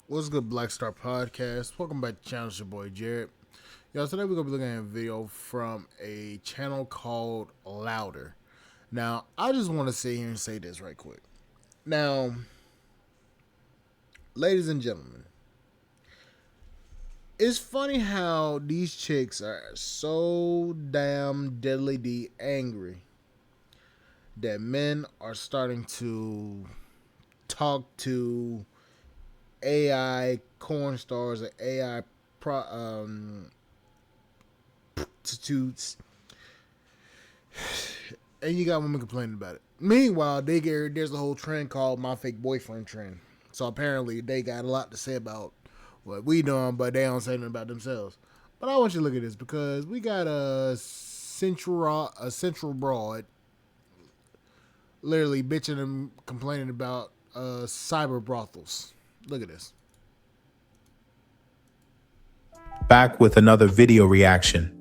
What's good, Black Star Podcast? Welcome back to the channel. It's your boy Jared. Y'all, today we're gonna be looking at a video from a channel called Louder. Now, I just want to sit here and say this right quick. Now, ladies and gentlemen, it's funny how these chicks are so damn deadly angry that men are starting to talk to AI corn stars or AI prostitutes, and you got women complaining about it. Meanwhile, there's a whole trend called "my fake boyfriend" trend. So apparently, they got a lot to say about what we doing, but they don't say nothing about themselves. But I want you to look at this because we got a central broad, literally bitching and complaining about cyber brothels. Look at this. Back with another video reaction.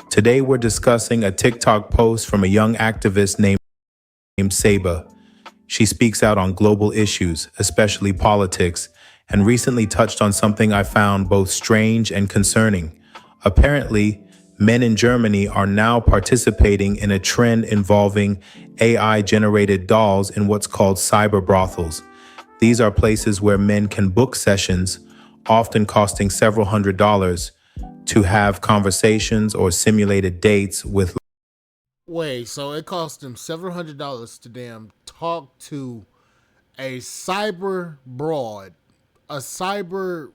Today we're discussing a TikTok post from a young activist named Saba. She speaks out on global issues, especially politics, and recently touched on something I found both strange and concerning. Apparently, men in Germany are now participating in a trend involving AI-generated dolls in what's called cyber brothels. These are places where men can book sessions, often costing several $100s, to have conversations or simulated dates with. Wait, so it cost them several $100s to damn talk to a cyber broad, a cyber.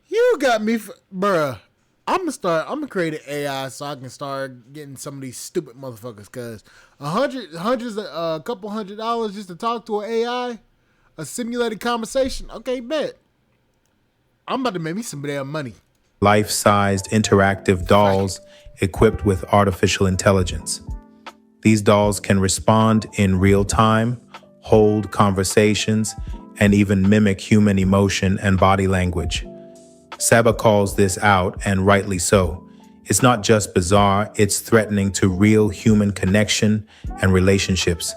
You got me, bruh. I'm gonna create an AI so I can start getting some of these stupid motherfuckers. Cause a couple $100 just to talk to an AI, a simulated conversation. Okay, bet. I'm about to make me some damn money. Life-sized interactive dolls equipped with artificial intelligence. These dolls can respond in real time, hold conversations, and even mimic human emotion and body language. Saba calls this out, and rightly so. It's not just bizarre, it's threatening to real human connection and relationships.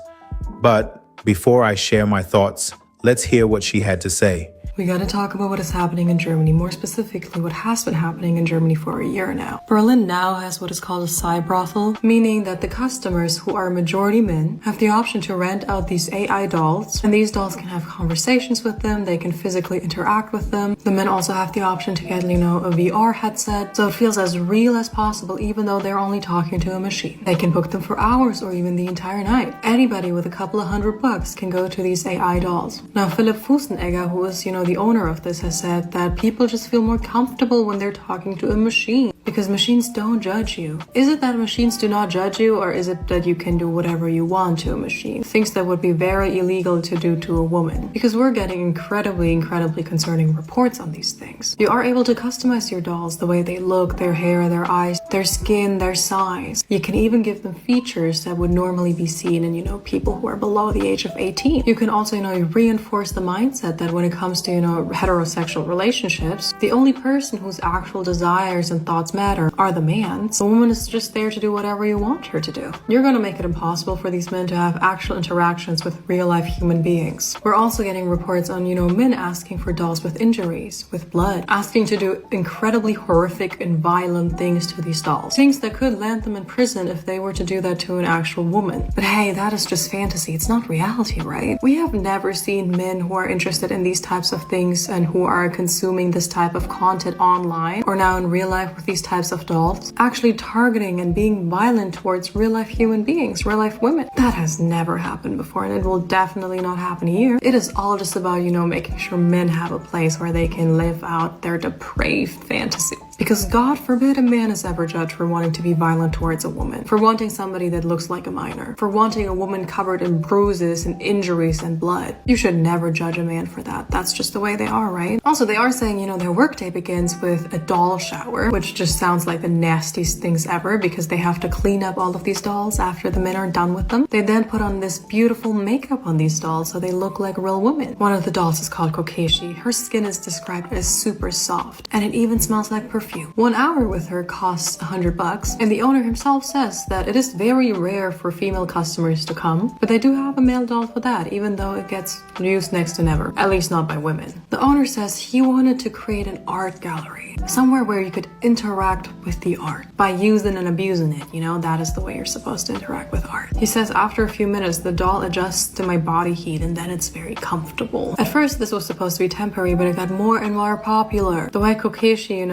But before I share my thoughts, let's hear what she had to say. We gotta talk about what is happening in Germany, more specifically what has been happening in Germany for a year now. Berlin now has what is called a Cyberbrothel, meaning that the customers, who are majority men, have the option to rent out these AI dolls, and these dolls can have conversations with them, they can physically interact with them. The men also have the option to get, a VR headset, so it feels as real as possible even though they're only talking to a machine. They can book them for hours or even the entire night. Anybody with a couple of $100 can go to these AI dolls. Now, Philipp Fusenegger, who is, the owner of this, has said that people just feel more comfortable when they're talking to a machine because machines don't judge you. Is it that machines do not judge you, or is it that you can do whatever you want to a machine? Things that would be very illegal to do to a woman. Because we're getting incredibly concerning reports on these things. You are able to customize your dolls, the way they look, their hair, their eyes, their skin, their size. You can even give them features that would normally be seen in, people who are below the age of 18. You can also, reinforce the mindset that when it comes to, heterosexual relationships, the only person whose actual desires and thoughts matter are the man. The woman is just there to do whatever you want her to do. You're gonna make it impossible for these men to have actual interactions with real-life human beings. We're also getting reports on, men asking for dolls with injuries, with blood, asking to do incredibly horrific and violent things to these dolls. Things that could land them in prison if they were to do that to an actual woman. But hey, that is just fantasy. It's not reality, right? We have never seen men who are interested in these types of things and who are consuming this type of content online or now in real life with these types of dolls actually targeting and being violent towards real life human beings, real life women. That has never happened before, and it will definitely not happen here. It is all just about, making sure men have a place where they can live out their depraved fantasy. Because God forbid a man is ever judged for wanting to be violent towards a woman, for wanting somebody that looks like a minor, for wanting a woman covered in bruises and injuries and blood. You should never judge a man for that. That's just the way they are, right? Also, they are saying, their workday begins with a doll shower, which just sounds like the nastiest things ever because they have to clean up all of these dolls after the men are done with them. They then put on this beautiful makeup on these dolls so they look like real women. One of the dolls is called Kokeshi. Her skin is described as super soft, and it even smells like perfume. curfew. 1 hour with her costs $100, and the owner himself says that it is very rare for female customers to come, but they do have a male doll for that, even though it gets used next to never, at least not by women. The owner says he wanted to create an art gallery, somewhere where you could interact with the art by using and abusing it. You know, that is the way you're supposed to interact with art. He says after a few minutes, the doll adjusts to my body heat and then it's very comfortable. At first, this was supposed to be temporary, but it got more and more popular. The way Kokeshi,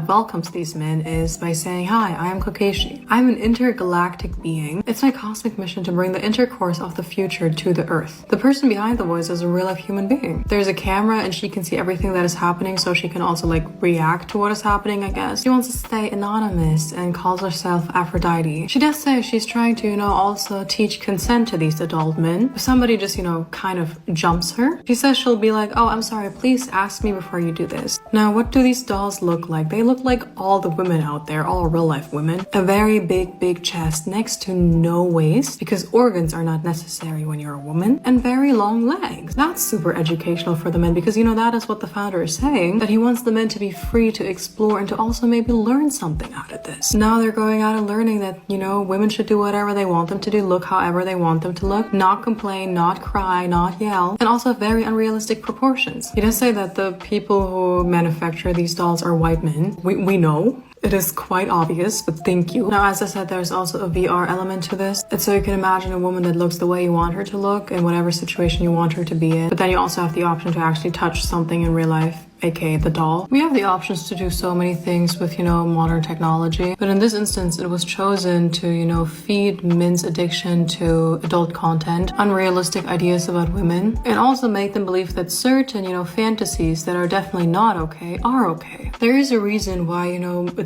welcomes these men is by saying, "Hi, I am Kokeshi. I'm an intergalactic being. It's my cosmic mission to bring the intercourse of the future to the Earth." The person behind the voice is a real life human being. There's a camera and she can see everything that is happening, so she can also react to what is happening, I guess. She wants to stay anonymous and calls herself Aphrodite. She does say she's trying to, also teach consent to these adult men. If somebody just, kind of jumps her, she says she'll be like, "Oh, I'm sorry, please ask me before you do this." Now, what do these dolls look like? They look like all the women out there, all real life women. A very big chest next to no waist, because organs are not necessary when you're a woman, and very long legs. That's super educational for the men, because that is what the founder is saying, that he wants the men to be free to explore and to also maybe learn something out of this. Now they're going out and learning that, women should do whatever they want them to do, look however they want them to look, not complain, not cry, not yell, and also very unrealistic proportions. He does say that the people who manufacture these dolls are white men. We know. It is quite obvious, but thank you. Now, as I said, there's also a VR element to this. It's so you can imagine a woman that looks the way you want her to look in whatever situation you want her to be in. But then you also have the option to actually touch something in real life, aka the doll. We have the options to do so many things with, modern technology. But in this instance, it was chosen to, feed men's addiction to adult content, unrealistic ideas about women, and also make them believe that certain, fantasies that are definitely not okay are okay. There is a reason why,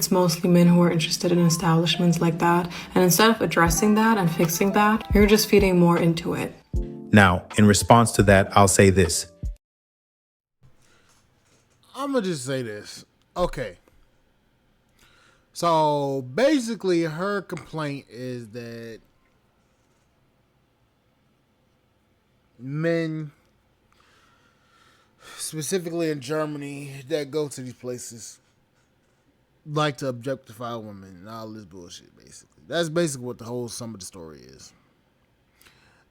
it's mostly men who are interested in establishments like that. And instead of addressing that and fixing that, you're just feeding more into it. Now, in response to that, I'll say this. I'm going to just say this. Okay. So basically her complaint is that men, specifically in Germany, that go to these places like to objectify women and all this bullshit, basically. That's basically what the whole sum of the story is.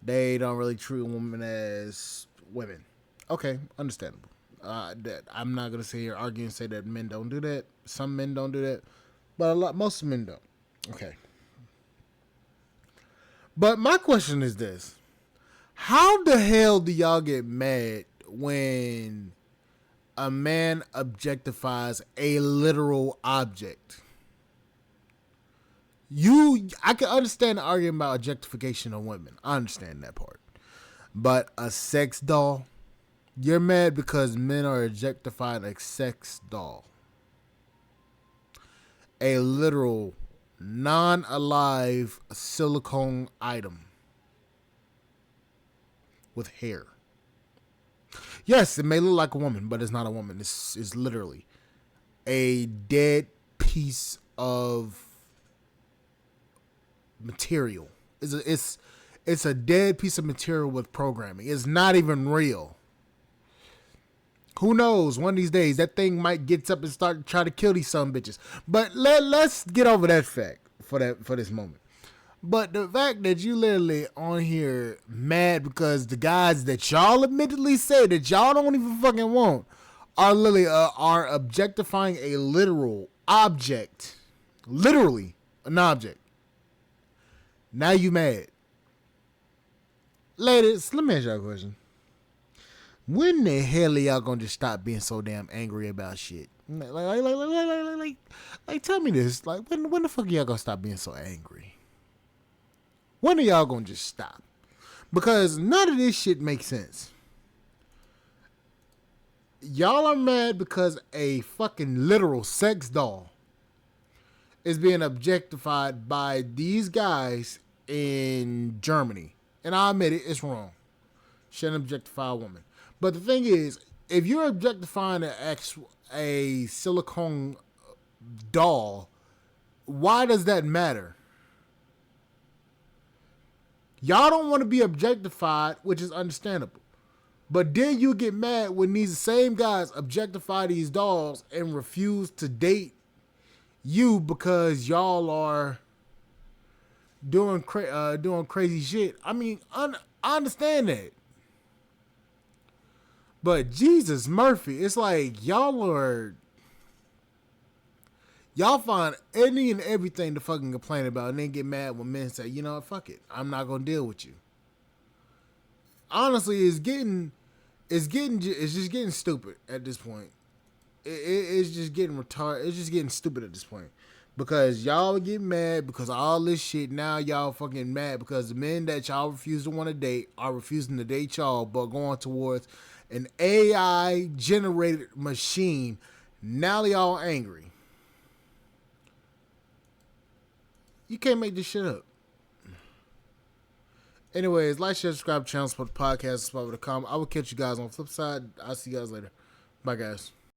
They don't really treat women as women. Okay, understandable. That I'm not gonna sit here argue and say that men don't do that. Some men don't do that, but most men don't. Okay. But my question is this: how the hell do y'all get mad when a man objectifies a literal object? I can understand the argument about objectification of women. I understand that part. But a sex doll, you're mad because men are objectifying a sex doll. A literal, non-alive silicone item with hair. Yes, it may look like a woman, but it's not a woman. It's literally a dead piece of material. It's a dead piece of material with programming. It's not even real. Who knows? One of these days, that thing might get up and start try to kill these some bitches. But let's get over that fact for this moment. But the fact that you literally on here mad because the guys that y'all admittedly say that y'all don't even fucking want are literally are objectifying a literal object, literally an object. Now you mad, ladies. Let me ask y'all a question. When the hell are y'all gonna just stop being so damn angry about shit? Like tell me this. Like, when the fuck are y'all gonna stop being so angry? When are y'all gonna just stop? Because none of this shit makes sense. Y'all are mad because a fucking literal sex doll is being objectified by these guys in Germany. And I admit it, it's wrong. Shouldn't objectify a woman. But the thing is, if you're objectifying a silicone doll, why does that matter? Y'all don't want to be objectified, which is understandable. But then you get mad when these same guys objectify these dolls and refuse to date you because y'all are doing crazy shit. I mean, I understand that. But Jesus Murphy, it's like y'all find any and everything to fucking complain about and then get mad when men say, you know what, fuck it. I'm not gonna deal with you. Honestly, it's just getting stupid at this point. It's just getting retarded. It's just getting stupid at this point. Because y'all get mad because of all this shit. Now y'all fucking mad because the men that y'all refuse to want to date are refusing to date y'all, but going towards an AI generated machine. Now y'all angry. You can't make this shit up. Anyways, like, share, subscribe to the channel, support the podcast, support the comment. I will catch you guys on the flip side. I'll see you guys later. Bye, guys.